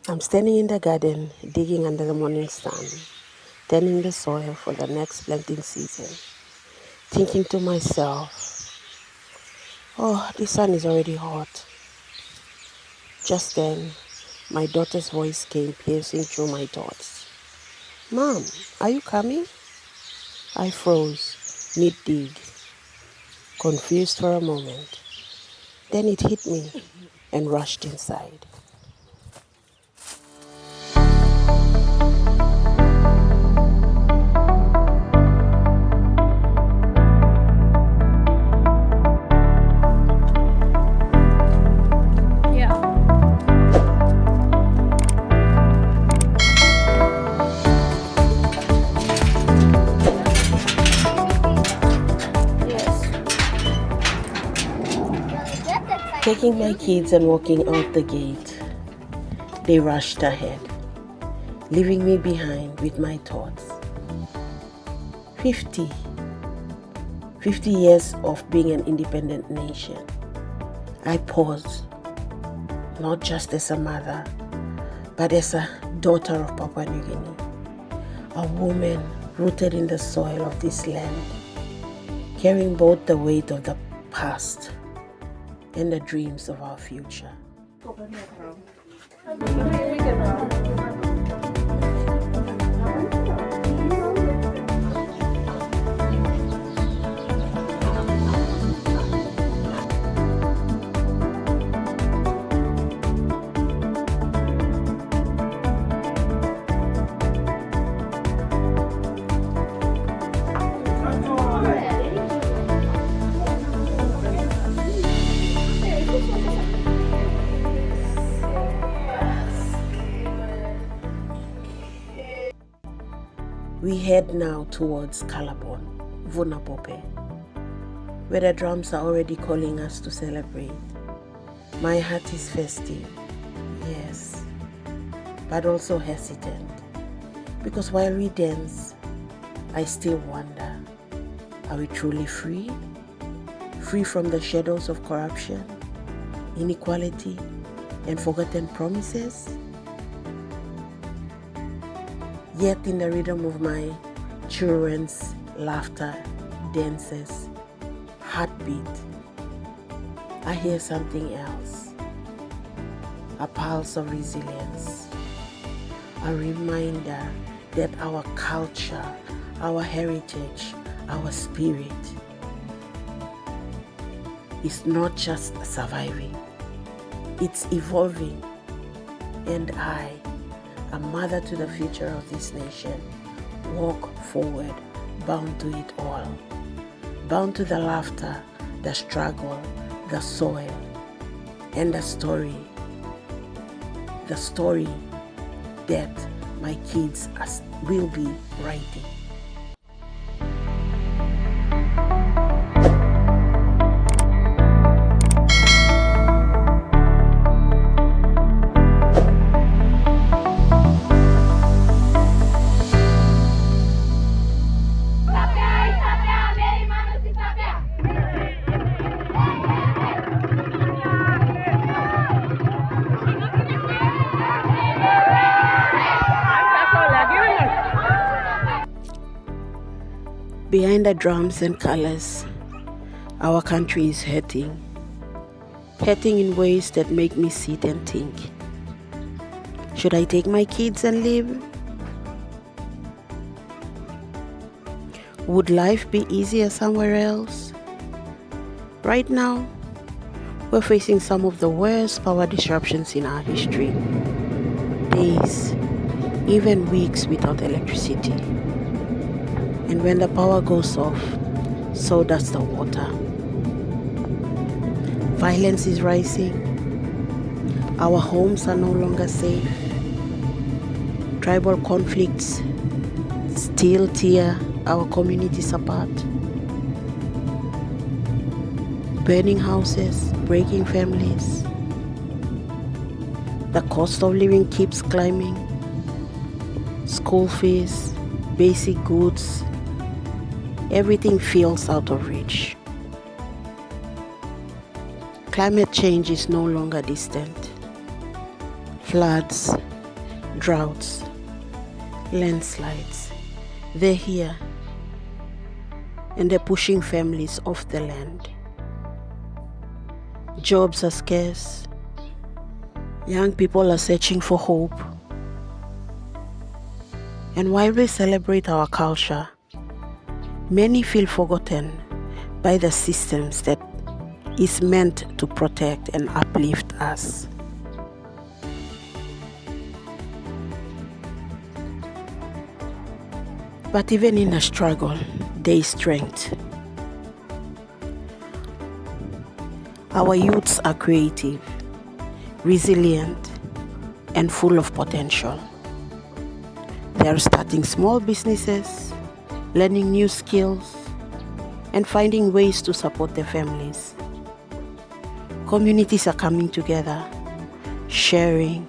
I'm standing in the garden, digging under the morning sun, tending the soil for the next planting season, thinking to myself, oh, the sun is already hot. Just then, my daughter's voice came piercing through my thoughts. Mom, are you coming? I froze, mid-dig, confused for a moment. Then it hit me and rushed inside. Taking my kids and walking out the gate, they rushed ahead, leaving me behind with my thoughts. 50 years of being an independent nation. I pause, not just as a mother, but as a daughter of Papua New Guinea, a woman rooted in the soil of this land, carrying both the weight of the past and the dreams of our future. We head now towards Kalabon, Vunapope, where the drums are already calling us to celebrate. My heart is festive, yes, but also hesitant, because while we dance, I still wonder, are we truly free? Free from the shadows of corruption, inequality, and forgotten promises? Yet in the rhythm of my children's laughter, dances, heartbeat, I hear something else. A pulse of resilience. A reminder that our culture, our heritage, our spirit is not just surviving, it's evolving. And I, a mother to the future of this nation, walk forward, bound to it all, bound to the laughter, the struggle, the soil, and the story that my kids will be writing. Behind the drums and colors, our country is hurting in ways that make me sit and think. Should I take my kids and leave? Would life be easier somewhere else? Right now, we're facing some of the worst power disruptions in our history. Days, even weeks without electricity. And when the power goes off, so does the water. Violence is rising. Our homes are no longer safe. Tribal conflicts still tear our communities apart. Burning houses, breaking families. The cost of living keeps climbing. School fees, basic goods, everything feels out of reach. Climate change is no longer distant. Floods, droughts, landslides, they're here, and they're pushing families off the land. Jobs are scarce. Young people are searching for hope. And while we celebrate our culture, many feel forgotten by the systems that is meant to protect and uplift us. But even in a struggle, there is strength. Our youths are creative, resilient, and full of potential. They are starting small businesses, learning new skills, and finding ways to support their families. Communities are coming together, sharing,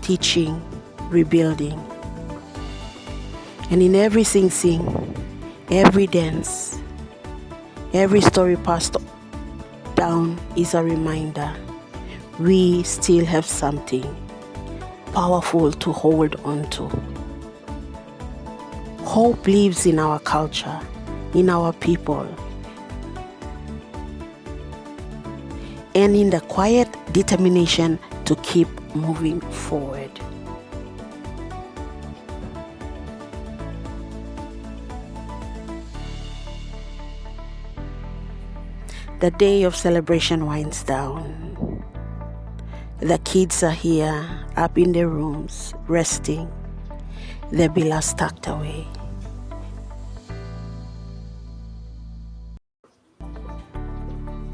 teaching, rebuilding. And in every sing-sing, every dance, every story passed down is a reminder we still have something powerful to hold on to. Hope lives in our culture, in our people, and in the quiet determination to keep moving forward. The day of celebration winds down. The kids are here, up in their rooms, resting, their villas tucked away.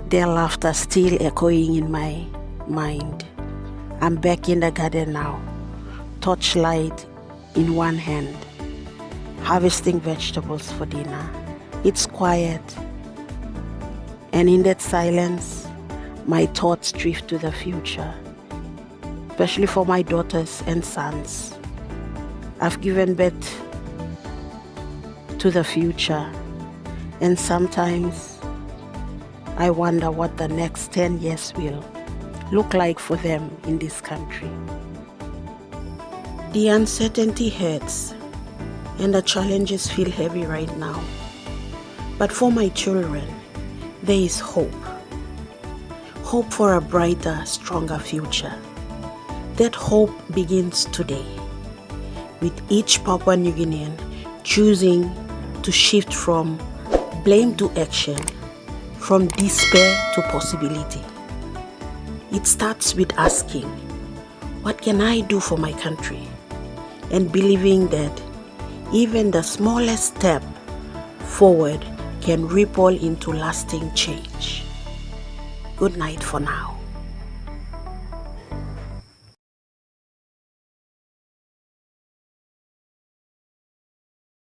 Their laughter still echoing in my mind. I'm back in the garden now, torchlight in one hand, harvesting vegetables for dinner. It's quiet, and in that silence, my thoughts drift to the future, especially for my daughters and sons. I've given birth to the future, and sometimes I wonder what the next 10 years will look like for them in this country. The uncertainty hurts, and the challenges feel heavy right now. But for my children, there is hope. Hope for a brighter, stronger future. That hope begins today, with each Papua New Guinean choosing to shift from blame to action, from despair to possibility. It starts with asking, what can I do for my country? And believing that even the smallest step forward can ripple into lasting change. Good night for now.